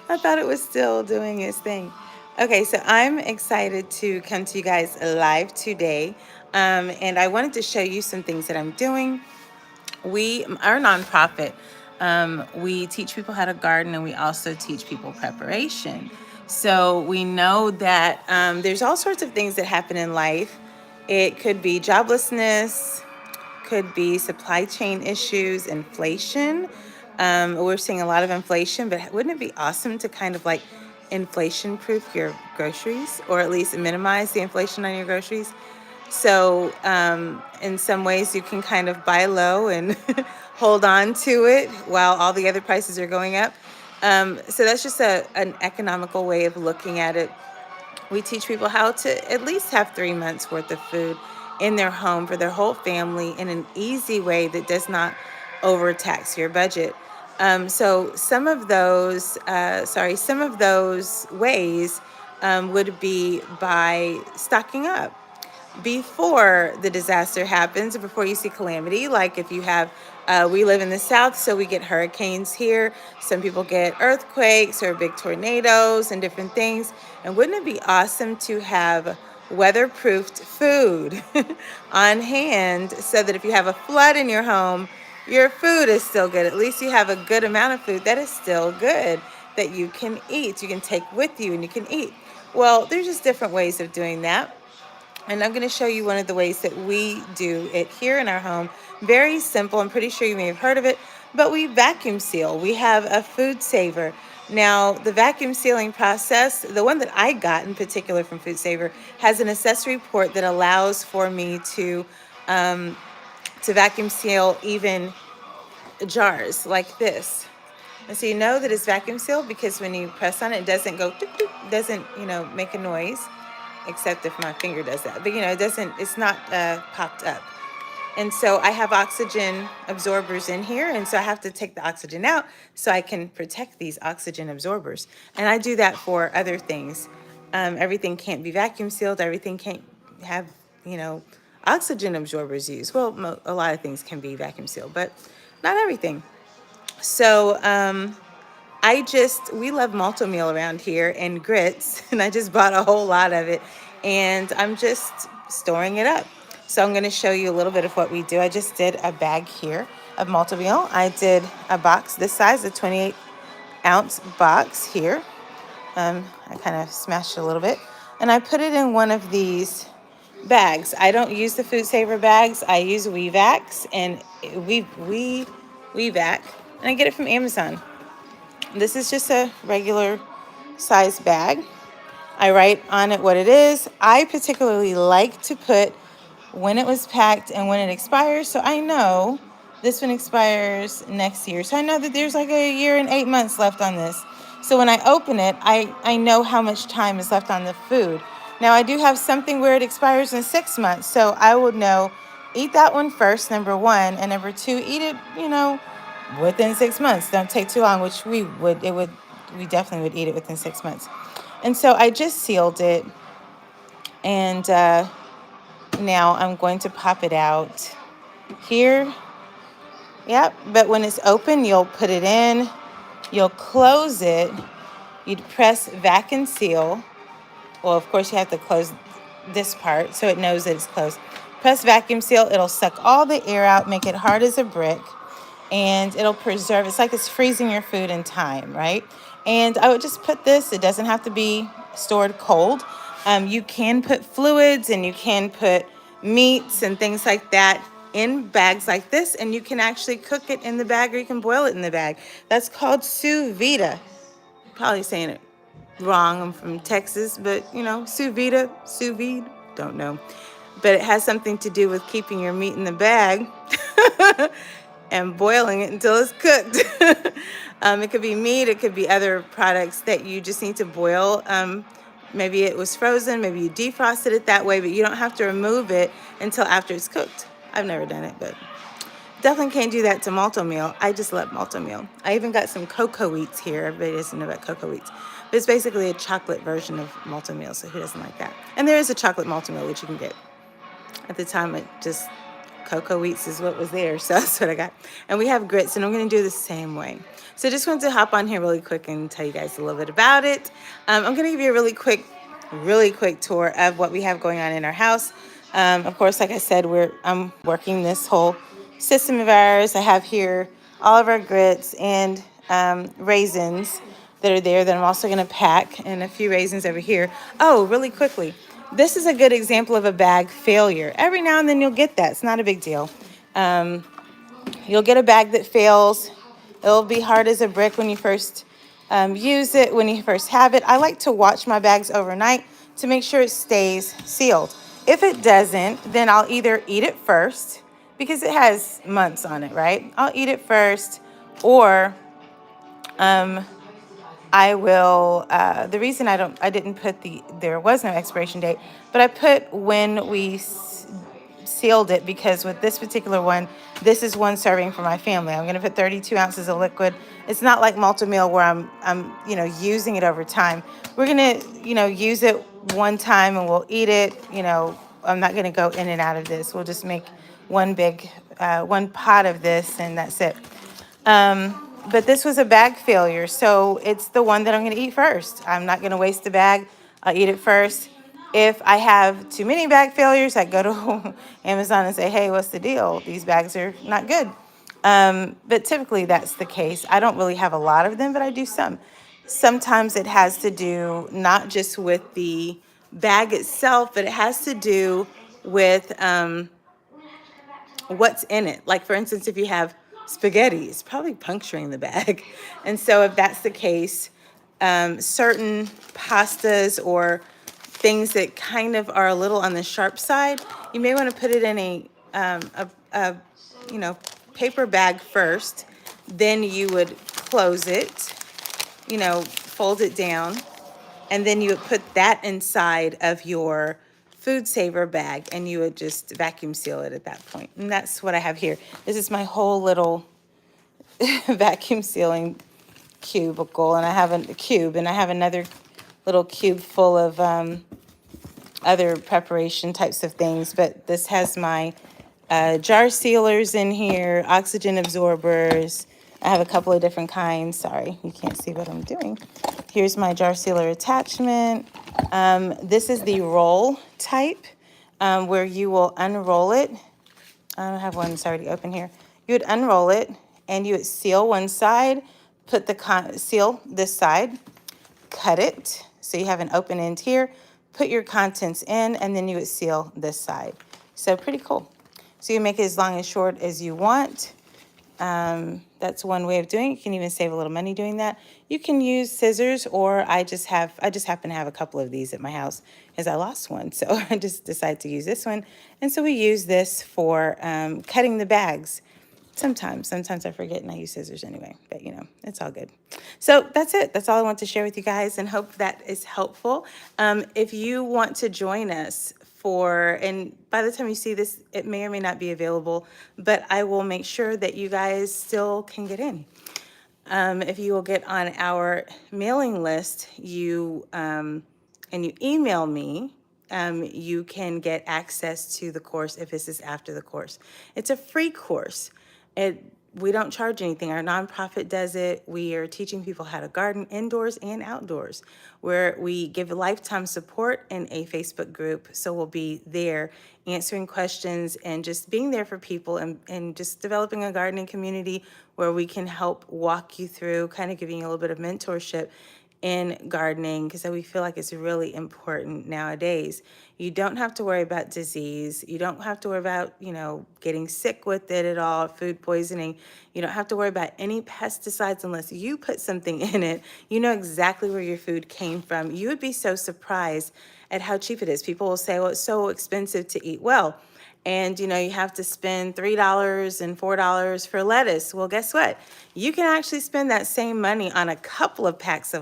I thought it was still doing its thing. Okay, so I'm excited to come to you guys live today. And I wanted to show you some things that I'm doing. We are a nonprofit. We teach people how to garden, and we also teach people preparation. So we know that there's all sorts of things that happen in life. It could be joblessness, could be supply chain issues, inflation. We're seeing a lot of inflation, but wouldn't it be awesome to kind of like inflation proof your groceries, or at least minimize the inflation on your groceries? So, in some ways, you can kind of buy low and hold on to it while all the other prices are going up. So that's just an economical way of looking at it. We teach people how to at least have 3 months worth of food in their home for their whole family in an easy way that does not overtax your budget. So some of those ways would be by stocking up before the disaster happens, before you see calamity. Like if you have, we live in the South, so we get hurricanes here. Some people get earthquakes or big tornadoes and different things. And wouldn't it be awesome to have weatherproofed food on hand so that if you have a flood in your home, your food is still good. At least you have a good amount of food that is still good that you can eat, you can take with you and you can eat. Well, there's just different ways of doing that. And I'm going to show you one of the ways that we do it here in our home. Very simple. I'm pretty sure you may have heard of it, but we vacuum seal. We have a food saver. Now, the vacuum sealing process, the one that I got in particular from Food Saver, has an accessory port that allows for me to vacuum seal even jars like this. And so you know that it's vacuum sealed because when you press on it, it doesn't go, doop, doop, doesn't, make a noise, except if my finger does that. But, it's not popped up. And so I have oxygen absorbers in here. And so I have to take the oxygen out so I can protect these oxygen absorbers. And I do that for other things. Everything can't be vacuum sealed. Everything can't have, you know, oxygen absorbers used. Well, a lot of things can be vacuum sealed, but not everything. So we love malto meal around here and grits, and I just bought a whole lot of it, and I'm just storing it up. So I'm going to show you a little bit of what we do. I just did a bag here of malto meal. I did a box this size, a 28-ounce box here. I kind of smashed it a little bit, and I put it in one of these bags. I don't use the Food Saver bags. I use WeVax, and WeVac, and I get it from Amazon. This is just a regular size bag. I write on it what it is. I particularly like to put when it was packed and when it expires, so I know this one expires next year. So I know that there's like a year and 8 months left on this. So when I open it, I know how much time is left on the food. Now I do have something where it expires in 6 months, so I would know, eat that one first, number one, and number two, eat it, within 6 months. Don't take too long, which we definitely would eat it within 6 months. And so I just sealed it, and now I'm going to pop it out here. Yep, but when it's open, you'll put it in, you'll close it, you'd press vac and seal. Well, of course, you have to close this part so it knows that it's closed. Press vacuum seal, it'll suck all the air out, make it hard as a brick, and it'll preserve. It's like it's freezing your food in time, right? And I would just put this, it doesn't have to be stored cold. You can put fluids and you can put meats and things like that in bags like this, and you can actually cook it in the bag, or you can boil it in the bag. That's called sous vide. Probably saying it wrong. I'm from Texas, but sous vide, don't know. But it has something to do with keeping your meat in the bag and boiling it until it's cooked. It could be meat, it could be other products that you just need to boil. Maybe it was frozen, maybe you defrosted it that way, but you don't have to remove it until after it's cooked. I've never done it, but definitely can't do that to malto meal. I just love malto meal. I even got some cocoa wheats here. Everybody doesn't know about cocoa wheats. But it's basically a chocolate version of malto meal, so who doesn't like that? And there is a chocolate malto meal, which you can get. At the time, it just Cocoa wheats is what was there, so that's what I got. And we have grits, and I'm going to do the same way. So just wanted to hop on here really quick and tell you guys a little bit about it. I'm going to give you a really quick tour of what we have going on in our house. Of course, like I said, I'm working this whole system of ours. I have here all of our grits and raisins that are there that I'm also going to pack, and a few raisins over here. Oh, really quickly. This is a good example of a bag failure. Every now and then you'll get that. It's not a big deal. You'll get a bag that fails. It'll be hard as a brick when you first use it, when you first have it. I like to watch my bags overnight to make sure it stays sealed. If it doesn't, then I'll either eat it first, because it has months on it, right? I'll eat it first, or I will, the reason I didn't put there was no expiration date, but I put when we sealed it, because with this particular one, this is one serving for my family. I'm going to put 32 ounces of liquid. It's not like multi-meal where I'm using it over time. We're going to, use it one time and we'll eat it. I'm not going to go in and out of this. We'll just make one pot of this, and that's it. But this was a bag failure, so it's the one that I'm going to eat first. I'm not going to waste the bag. I'll eat it first. If I have too many bag failures, I go to Amazon and say, hey, what's the deal? These bags are not good. But typically that's the case. I don't really have a lot of them, but I do some. Sometimes it has to do not just with the bag itself, but it has to do with what's in it. Like, for instance, if you have spaghetti, it's probably puncturing the bag. And so if that's the case, certain pastas or things that kind of are a little on the sharp side, you may want to put it in a paper bag first. Then you would close it, fold it down, and then you would put that inside of your food saver bag, and you would just vacuum seal it at that point. And that's what I have here. This is my whole little vacuum sealing cubicle, and I have a cube, and I have another little cube full of other preparation types of things. But this has my jar sealers in here, oxygen absorbers. I have a couple of different kinds. Sorry, you can't see what I'm doing. Here's my jar sealer attachment. This is the roll type, where you will unroll it. I don't have one that's already open here. You would unroll it, and you would seal one side, put seal this side, cut it so you have an open end here, put your contents in, and then you would seal this side. So pretty cool. So you make it as long and short as you want. That's one way of doing it. You can even save a little money doing that. You can use scissors, or I just happen to have a couple of these at my house, as I lost one. So I just decided to use this one. And so we use this for cutting the bags. Sometimes I forget and I use scissors anyway, but it's all good. So that's it. That's all I want to share with you guys, and hope that is helpful. If you want to join us and by the time you see this, it may or may not be available, but I will make sure that you guys still can get in. If you will get on our mailing list, and you email me, you can get access to the course if this is after the course. It's a free course. We don't charge anything. Our nonprofit does it. We are teaching people how to garden indoors and outdoors, where we give lifetime support in a Facebook group. So we'll be there answering questions and just being there for people, and just developing a gardening community where we can help walk you through, kind of giving you a little bit of mentorship in gardening, because we feel like it's really important nowadays. You don't have to worry about disease. You don't have to worry about, getting sick with it at all, food poisoning. You don't have to worry about any pesticides unless you put something in it. You know exactly where your food came from. You would be so surprised at how cheap it is. People will say, well, it's so expensive to eat well. And, you have to spend $3 and $4 for lettuce. Well, guess what? You can actually spend that same money on a couple of packets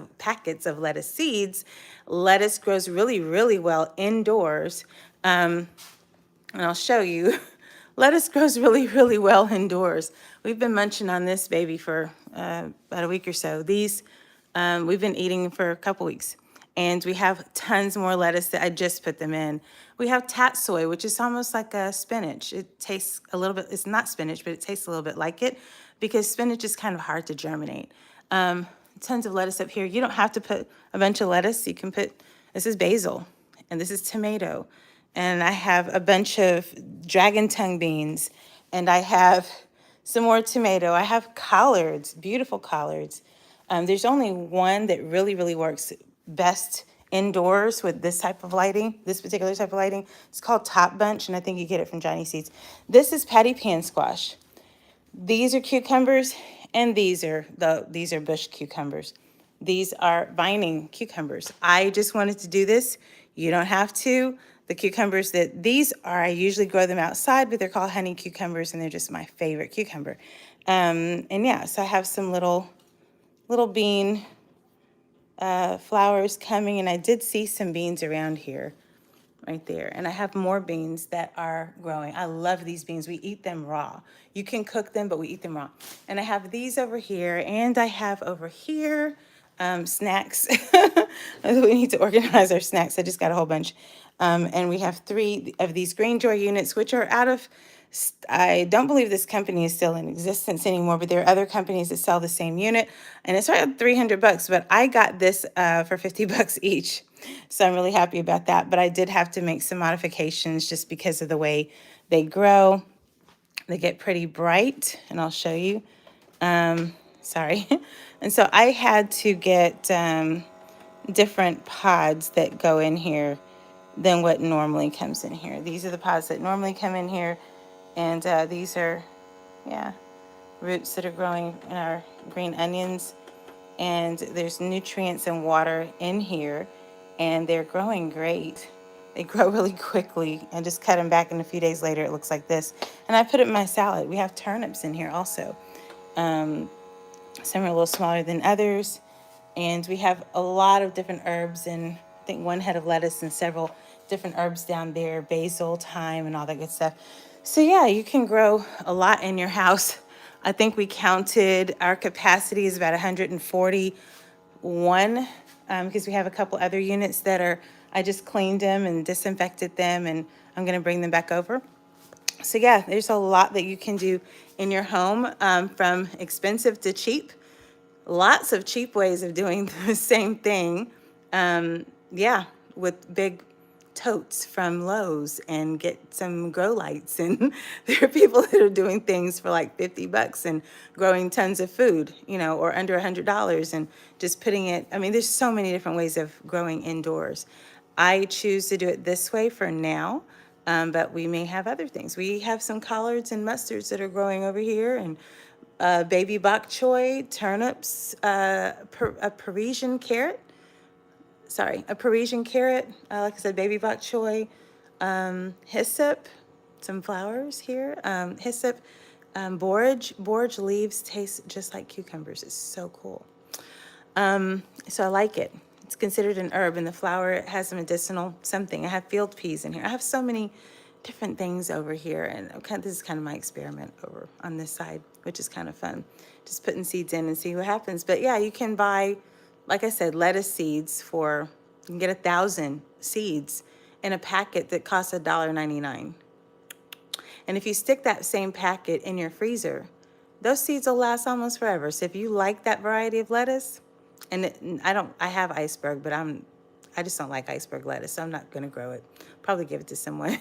of lettuce seeds. Lettuce grows really, really well indoors. And I'll show you. Lettuce grows really, really well indoors. We've been munching on this baby for about a week or so. These we've been eating for a couple weeks. And we have tons more lettuce that I just put them in. We have tatsoi, which is almost like a spinach. It tastes a little bit, it's not spinach, but it tastes a little bit like it because spinach is kind of hard to germinate. Tons of lettuce up here. You don't have to put a bunch of lettuce. You can put, this is basil, and this is tomato. And I have a bunch of dragon tongue beans, and I have some more tomato. I have collards, beautiful collards. There's only one that really, really works best indoors with this type of lighting, this particular type of lighting. It's called Top Bunch, and I think you get it from Johnny Seeds. This is patty pan squash. These are cucumbers, and these are bush cucumbers. These are vining cucumbers. I just wanted to do this. You don't have to. The cucumbers that these are, I usually grow them outside, but they're called honey cucumbers, and they're just my favorite cucumber. And yeah, so I have some little bean flowers coming, and I did see some beans around here, right there. And I have more beans that are growing. I love these beans. We eat them raw. You can cook them, but we eat them raw. And I have these over here, and I have over here snacks. We need to organize our snacks. I just got a whole bunch. And we have 3 of these Green Joy units, which are out of, I don't believe this company is still in existence anymore, but there are other companies that sell the same unit, and it's around $300, but I got this for $50 each. So I'm really happy about that, but I did have to make some modifications just because of the way they grow. They get pretty bright, and I'll show you. Sorry. And so I had to get different pods that go in here than what normally comes in here. These are the pods that normally come in here, and these are, yeah, roots that are growing in our green onions. And there's nutrients and water in here, and they're growing great. They grow really quickly, and just cut them back, and a few days later it looks like this. And I put it in my salad. We have turnips in here also. Some are a little smaller than others, and we have a lot of different herbs, and I think 1 head of lettuce and several different herbs down there, basil, thyme, and all that good stuff. So yeah, you can grow a lot in your house. I think we counted our capacity is about 141, because we have a couple other units that are, I just cleaned them and disinfected them, and I'm gonna bring them back over. So yeah, there's a lot that you can do in your home, from expensive to cheap. Lots of cheap ways of doing the same thing. Yeah, with big totes from Lowe's, and get some grow lights. And there are people that are doing things for like $50 and growing tons of food, or under $100, and just putting it. I mean, there's so many different ways of growing indoors. I choose to do it this way for now. But we may have other things. We have some collards and mustards that are growing over here, and baby bok choy, turnips, a Parisian carrot. A Parisian carrot. Like I said, baby bok choy, hyssop, some flowers here. Hyssop, borage. Borage leaves taste just like cucumbers. It's so cool. So I like it. It's considered an herb, and the flower has a medicinal something. I have field peas in here. I have so many different things over here, and this is kind of my experiment over on this side, which is kind of fun. Just putting seeds in and see what happens. But yeah, you can buy, like I said, lettuce seeds you can get 1,000 seeds in a packet that costs $1.99. And if you stick that same packet in your freezer, those seeds will last almost forever. So if you like that variety of lettuce, and I have iceberg, but I just don't like iceberg lettuce, so I'm not gonna grow it. Probably give it to someone.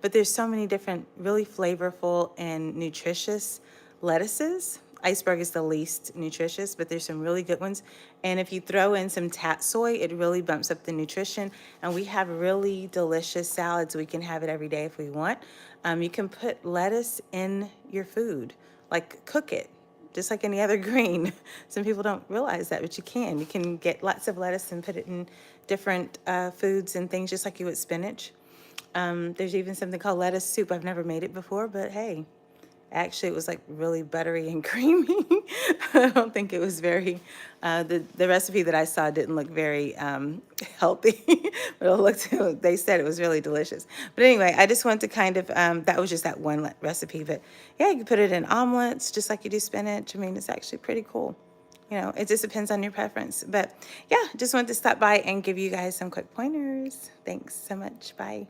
But there's so many different really flavorful and nutritious lettuces. Iceberg is the least nutritious, but there's some really good ones. And if you throw in some tatsoi, it really bumps up the nutrition. And we have really delicious salads. We can have it every day if we want. You can put lettuce in your food, like cook it, just like any other green. Some people don't realize that, but you can. You can get lots of lettuce and put it in different foods and things, just like you would spinach. There's even something called lettuce soup. I've never made it before, but hey, actually it was like really buttery and creamy. I don't think it was very, the recipe that I saw didn't look very healthy, but it looked, they said it was really delicious. But anyway, I just wanted to kind of, that was just that one recipe, but yeah, you can put it in omelets just like you do spinach. I mean, it's actually pretty cool. You know, it just depends on your preference. But yeah, just wanted to stop by and give you guys some quick pointers. Thanks so much. Bye.